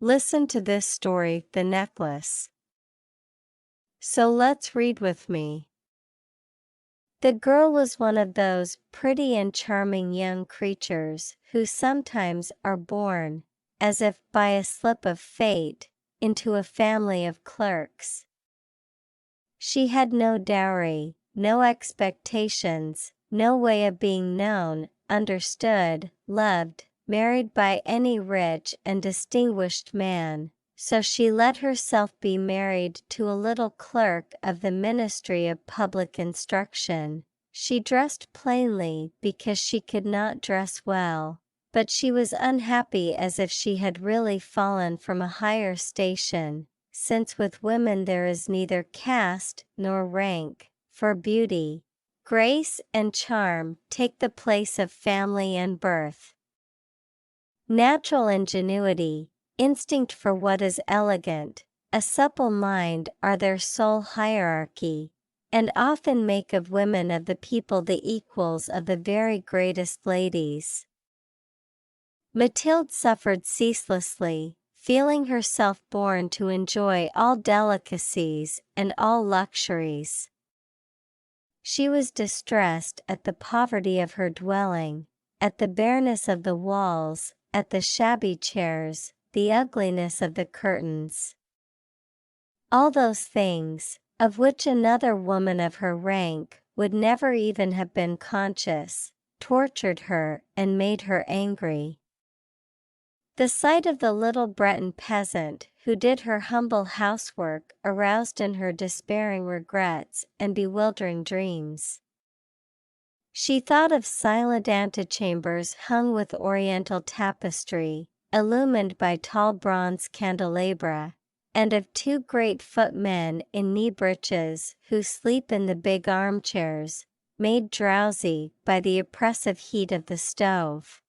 Listen to this story, The Necklace. So let's read with me. The girl was one of those pretty and charming young creatures who sometimes are born, as if by a slip of fate, into a family of clerks. She had no dowry, no expectations, no way of being known, understood, loved, married by any rich and distinguished man, so she let herself be married to a little clerk of the Ministry of Public Instruction. She dressed plainly because she could not dress well, but she was unhappy as if she had really fallen from a higher station, since with women there is neither caste nor rank, for beauty, grace and charm take the place of family and birth. Natural ingenuity, instinct for what is elegant, a supple mind are their sole hierarchy, and often make of women of the people the equals of the very greatest ladies. Mathilde suffered ceaselessly, feeling herself born to enjoy all delicacies and all luxuries. She was distressed at the poverty of her dwelling, at the bareness of the walls, at the shabby chairs, the ugliness of the curtains. All those things, of which another woman of her rank would never even have been conscious, tortured her and made her angry. The sight of the little Breton peasant who did her humble housework aroused in her despairing regrets and bewildering dreams. She thought of silent antechambers hung with oriental tapestry, illumined by tall bronze candelabra, and of two great footmen in knee breeches who sleep in the big armchairs, made drowsy by the oppressive heat of the stove.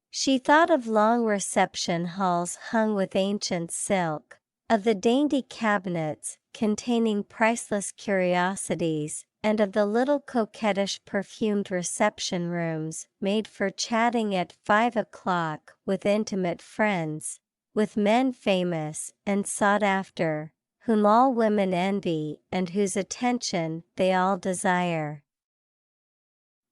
She thought of long reception halls hung with ancient silk, of the dainty cabinets containing priceless curiosities, and of the little coquettish perfumed reception rooms made for chatting at 5 o'clock with intimate friends, with men famous and sought after, whom all women envy and whose attention they all desire.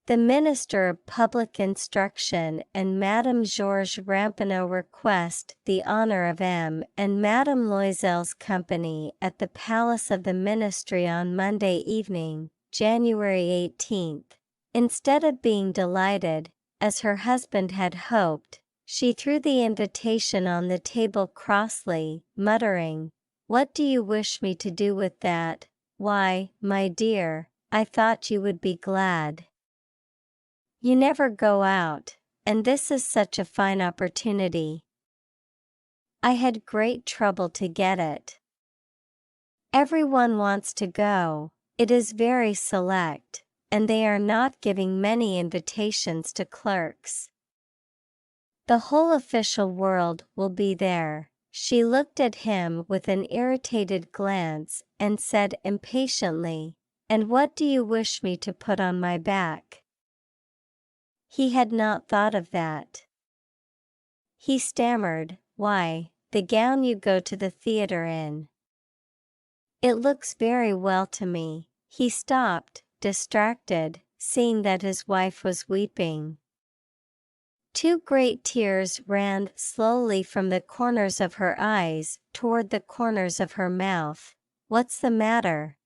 The Minister of Public Instruction and Madame Georges Ramponneau request the honor of M. and Madame Loisel's company at the Palace of the Ministry on Monday evening, January 18. Instead of being delighted, as her husband had hoped, she threw the invitation on the table crossly, muttering, "What do you wish me to do with that? Why, my dear, I thought you would be glad. You never go out, and this is such a fine opportunity. I had great trouble to get it. Everyone wants to go, it is very select, and they are not giving many invitations to clerks. The whole official world will be there." She looked at him with an irritated glance and said impatiently, "And what do you wish me to put on my back?" He had not thought of that. He stammered, "Why, the gown you go to the theatre in. It looks very well to me." He stopped, distracted, seeing that his wife was weeping. Two great tears ran slowly from the corners of her eyes toward the corners of her mouth. "What's the matter?"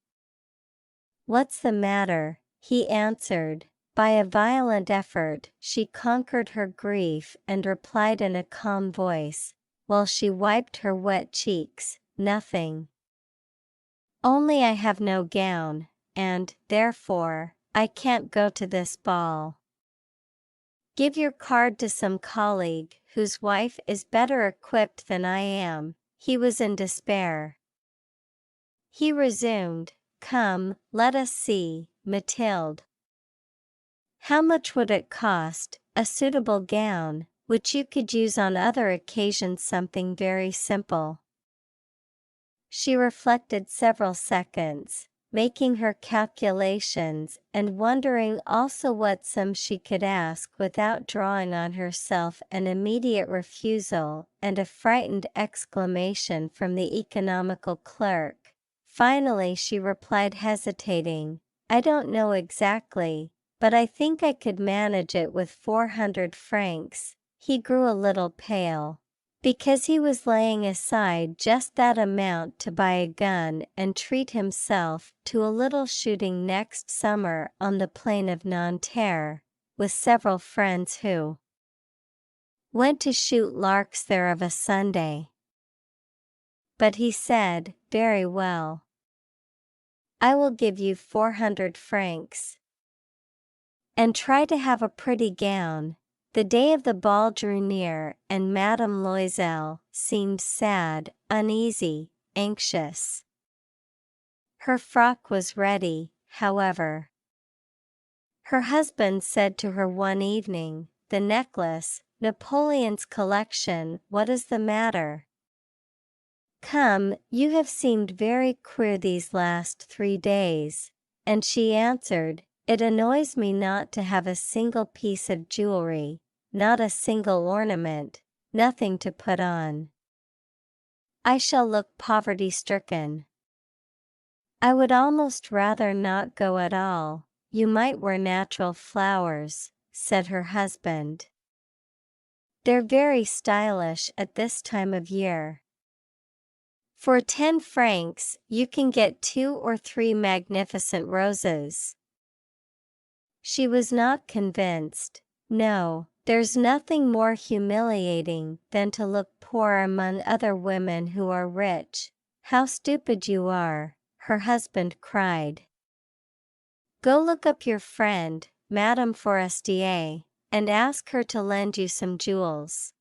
"What's the matter?" he answered. By a violent effort she conquered her grief and replied in a calm voice, while she wiped her wet cheeks, "Nothing. Only I have no gown, and, therefore, I can't go to this ball." "Give your card to some colleague whose wife is better equipped than I am." He was in despair. He resumed, "Come, let us see, Mathilde. How much would it cost, a suitable gown, which you could use on other occasions, something very simple?" She reflected several seconds. making her calculations and wondering also what sum she could ask without drawing on herself an immediate refusal and a frightened exclamation from the economical clerk. Finally she replied hesitating, "I don't know exactly, but I think I could manage it with 400 francs. He grew a little pale. Because he was laying aside just that amount to buy a gun and treat himself to a little shooting next summer on the plain of Nanterre, with several friends who went to shoot larks there of a Sunday." But he said, "Very well. I will give you 400 francs. And try to have a pretty gown." The day of the ball drew near, and Madame Loisel seemed sad, uneasy, anxious. Her frock was ready, however. Her husband said to her one evening, "The necklace, Napoleon's collection, what is the matter? Come, you have seemed very queer these last 3 days." And she answered, "It annoys me not to have a single piece of jewelry, not a single ornament, nothing to put on. I shall look poverty-stricken." "I would almost rather not go at all. You might wear natural flowers," said her husband. "They're very stylish at this time of year." "For 10 francs you can get 2 or 3 magnificent roses." She was not convinced. "No, there's nothing more humiliating than to look poor among other women who are rich." "How stupid you are," her husband cried. "Go look up your friend, Madame Forestier, and ask her to lend you some jewels.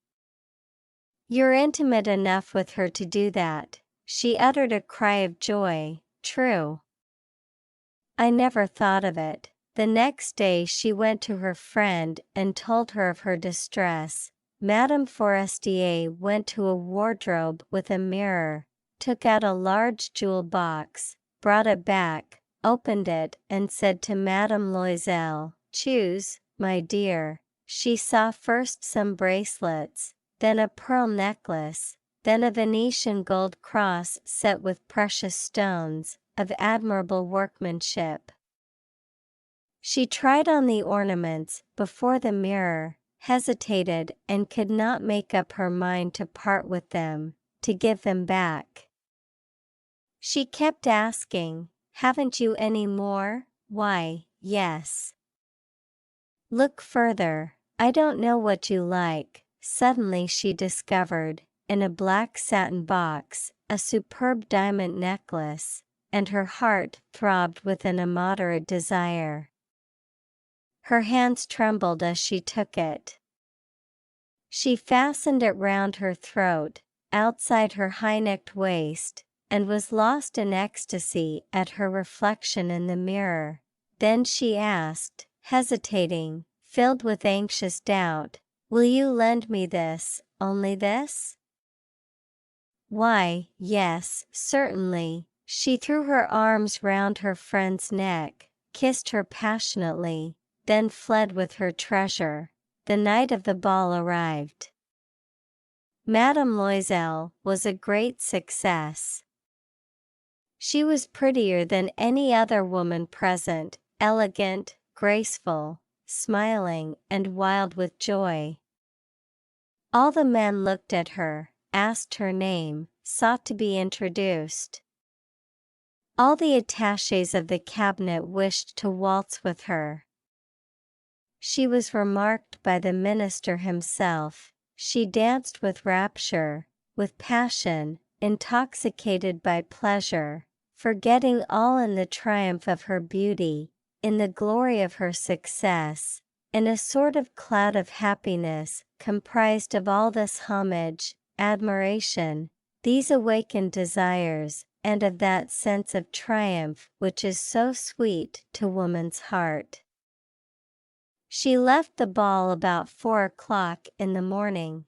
You're intimate enough with her to do that." She uttered a cry of joy. "True. I never thought of it." The next day she went to her friend and told her of her distress. Madame Forestier went to a wardrobe with a mirror, took out a large jewel box, brought it back, opened it and said to Madame Loisel, "Choose, my dear." She saw first some bracelets, then a pearl necklace, then a Venetian gold cross set with precious stones, of admirable workmanship. She tried on the ornaments before the mirror, hesitated and could not make up her mind to part with them, to give them back. She kept asking, "Haven't you any more?" "Why, yes." "Look further. I don't know what you like." Suddenly she discovered, in a black satin box, a superb diamond necklace, and her heart throbbed with an immoderate desire. Her hands trembled as she took it. She fastened it round her throat, outside her high-necked waist, and was lost in ecstasy at her reflection in the mirror. Then she asked, hesitating, filled with anxious doubt, "Will you lend me this, only this?" "Why, yes, certainly." She threw her arms round her friend's neck, kissed her passionately, then fled with her treasure. The night of the ball arrived. Madame Loisel was a great success. She was prettier than any other woman present, elegant, graceful, smiling, and wild with joy. All the men looked at her, asked her name, sought to be introduced. All the attachés of the cabinet wished to waltz with her. She was remarked by the minister himself. She danced with rapture, with passion, intoxicated by pleasure, forgetting all in the triumph of her beauty, in the glory of her success, in a sort of cloud of happiness comprised of all this homage, admiration, these awakened desires, and of that sense of triumph which is so sweet to woman's heart. She left the ball about 4 o'clock in the morning.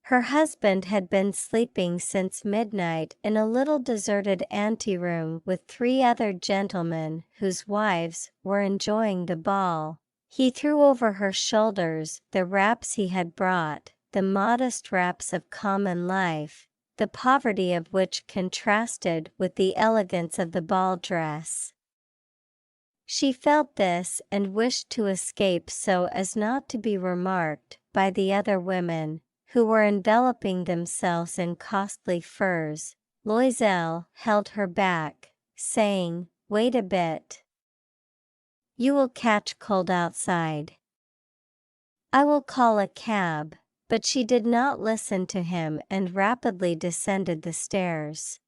Her husband had been sleeping since midnight in a little deserted anteroom with 3 other gentlemen whose wives were enjoying the ball. He threw over her shoulders the wraps he had brought, the modest wraps of common life, the poverty of which contrasted with the elegance of the ball dress. She felt this and wished to escape so as not to be remarked by the other women, who were enveloping themselves in costly furs. Loisel held her back, saying, "Wait a bit. You will catch cold outside. I will call a cab," but she did not listen to him and rapidly descended the stairs.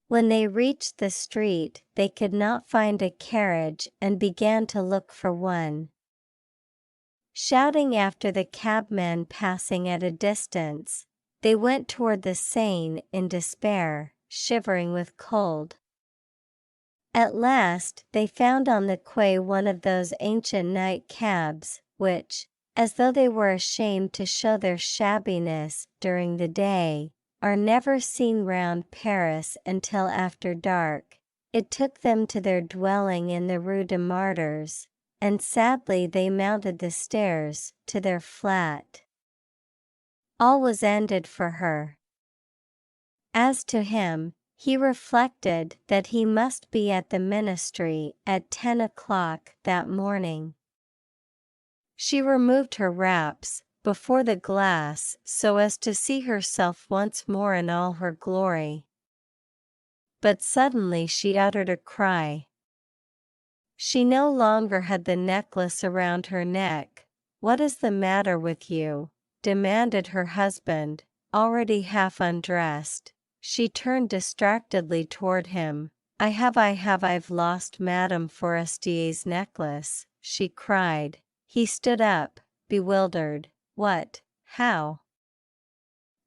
When they reached the street, they could not find a carriage and began to look for one. Shouting after the cabman passing at a distance, they went toward the Seine in despair, shivering with cold. At last they found on the quay one of those ancient night cabs, which, as though they were ashamed to show their shabbiness during the day, are never seen round Paris until after dark. It took them to their dwelling in the Rue des Martyrs, and sadly they mounted the stairs to their flat. All was ended for her. As to him, he reflected that he must be at the ministry at 10 o'clock that morning. She removed her wraps before the glass so as to see herself once more in all her glory. But suddenly she uttered a cry. She no longer had the necklace around her neck. "What is the matter with you?" demanded her husband, already half undressed. She turned distractedly toward him. I've lost Madame Forestier's necklace," she cried. He stood up, bewildered. "What? How?"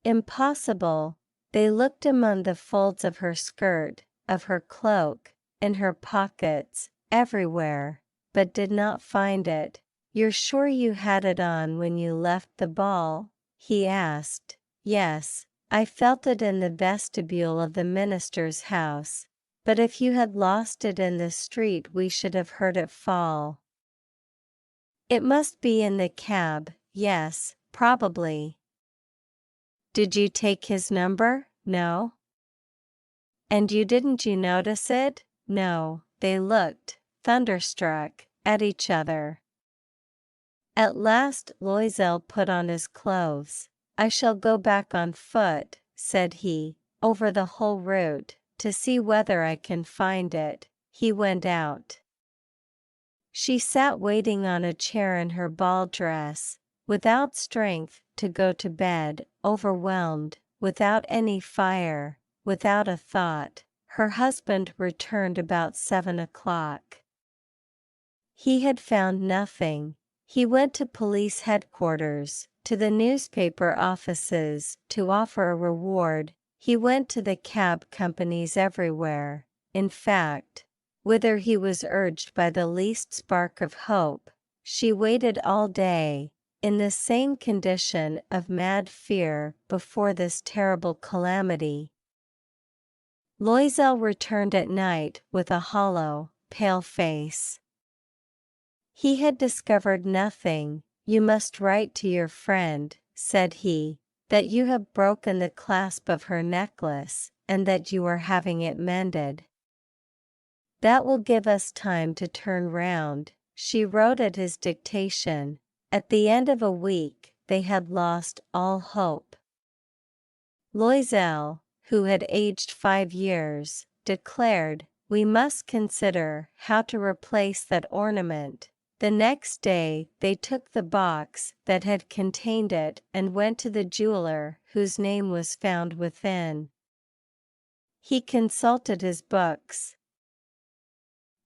"Impossible." They looked among the folds of her skirt, of her cloak, in her pockets, everywhere, but did not find it. "You're sure you had it on when you left the ball?" he asked. "Yes, I felt it in the vestibule of the minister's house. But if you had lost it in the street we should have heard it fall." "It must be in the cab, yes, probably." "Did you take his number?" "No." "And didn't you notice it?" "No." They looked, thunderstruck, at each other. At last Loisel put on his clothes. "I shall go back on foot," said he, "over the whole route, to see whether I can find it." He went out. She sat waiting on a chair in her ball dress, without strength to go to bed, overwhelmed, without any fire, without a thought. Her husband returned about 7 o'clock. He had found nothing. He went to police headquarters, to the newspaper offices, to offer a reward. He went to the cab companies everywhere. In fact, whither he was urged by the least spark of hope, she waited all day, in the same condition of mad fear before this terrible calamity. Loisel returned at night with a hollow, pale face. He had discovered nothing. "You must write to your friend," said he, "that you have broken the clasp of her necklace, and that you are having it mended. That will give us time to turn round." She wrote at his dictation. At the end of a week they had lost all hope. Loisel, who had aged 5 years, declared, "We must consider how to replace that ornament." The next day they took the box that had contained it and went to the jeweler whose name was found within. He consulted his books.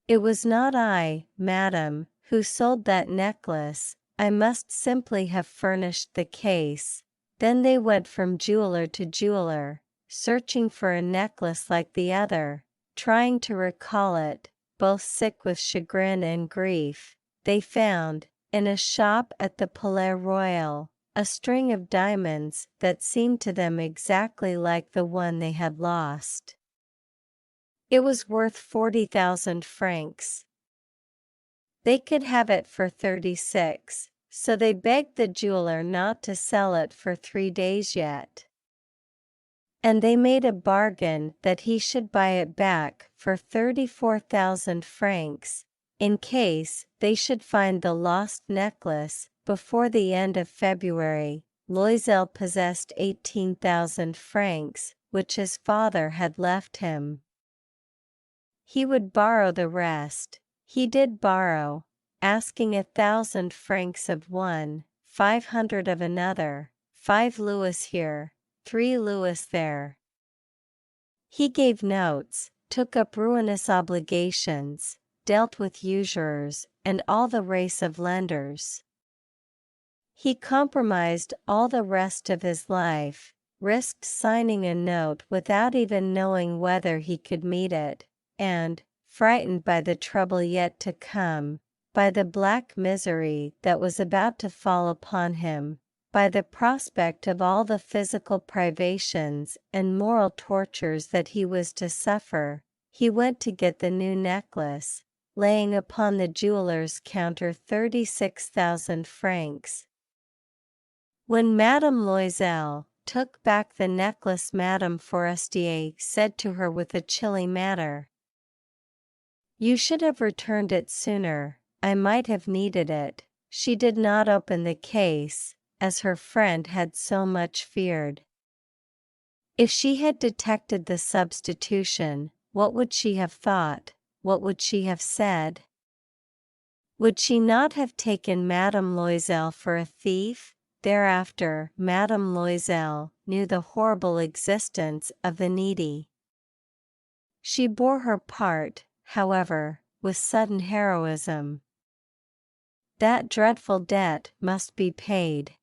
"It was not I, madam, who sold that necklace. I must simply have furnished the case." Then they went from jeweler to jeweler, searching for a necklace like the other, trying to recall it, both sick with chagrin and grief. They found, in a shop at the Palais Royal, a string of diamonds that seemed to them exactly like the one they had lost. It was worth 40,000 francs. They could have it for 36, so they begged the jeweler not to sell it for 3 days yet. And they made a bargain that he should buy it back for 34,000 francs, in case they should find the lost necklace before the end of February. Loisel possessed 18,000 francs, which his father had left him. He would borrow the rest. He did borrow, asking 1,000 francs of one, 500 of another, 5 louis here, 3 louis there. He gave notes, took up ruinous obligations, dealt with usurers, and all the race of lenders. He compromised all the rest of his life, risked signing a note without even knowing whether he could meet it, and, frightened by the trouble yet to come, by the black misery that was about to fall upon him, by the prospect of all the physical privations and moral tortures that he was to suffer, he went to get the new necklace, laying upon the jeweler's counter 36,000 francs. When Madame Loisel took back the necklace, Madame Forestier said to her with a chilly manner, "You should have returned it sooner, I might have needed it." She did not open the case, as her friend had so much feared. If she had detected the substitution, what would she have thought? What would she have said? Would she not have taken Madame Loisel for a thief? Thereafter, Madame Loisel knew the horrible existence of the needy. She bore her part, however, with sudden heroism. That dreadful debt must be paid.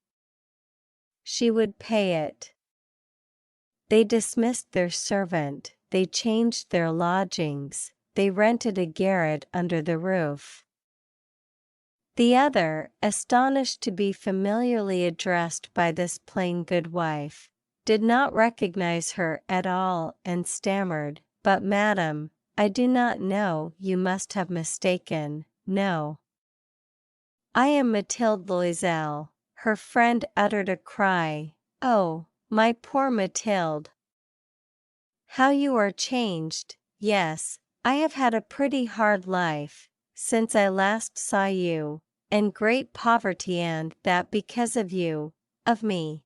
She would pay it. They dismissed their servant, they changed their lodgings, they rented a garret under the roof. The other, astonished to be familiarly addressed by this plain good wife, did not recognize her at all and stammered, "But madam, I do not know, you must have mistaken, no. I am Mathilde Loisel." Her friend uttered a cry, "Oh, my poor Mathilde! How you are changed! Yes, I have had a pretty hard life, since I last saw you, and great poverty, and that because of you, of me."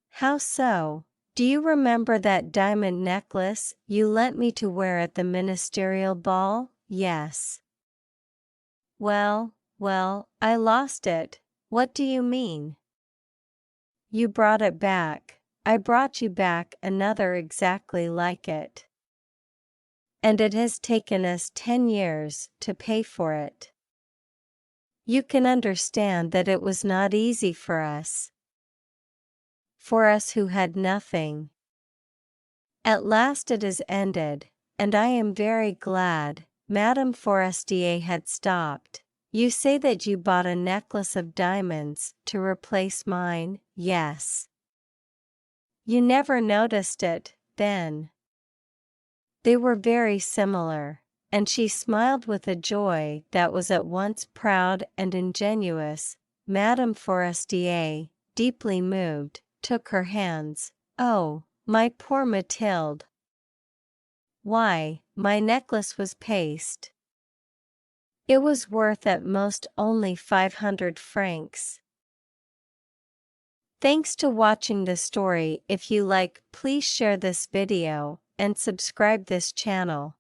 "How so? Do you remember that diamond necklace you lent me to wear at the ministerial ball?" "Yes." Well, I lost it." "What do you mean?" "You brought it back. I brought you back another exactly like it. And it has taken us 10 years to pay for it. You can understand that it was not easy for us. For us who had nothing. At last it is ended, and I am very glad." Madame Forestier had stopped. "You say that you bought a necklace of diamonds to replace mine?" "Yes." "You never noticed it, then?" They were very similar, and she smiled with a joy that was at once proud and ingenuous. Madame Forestier, deeply moved, took her hands. "Oh, my poor Mathilde! Why, my necklace was paste. It was worth at most only 500 francs. Thanks to watching the story. If you like, please share this video and subscribe this channel.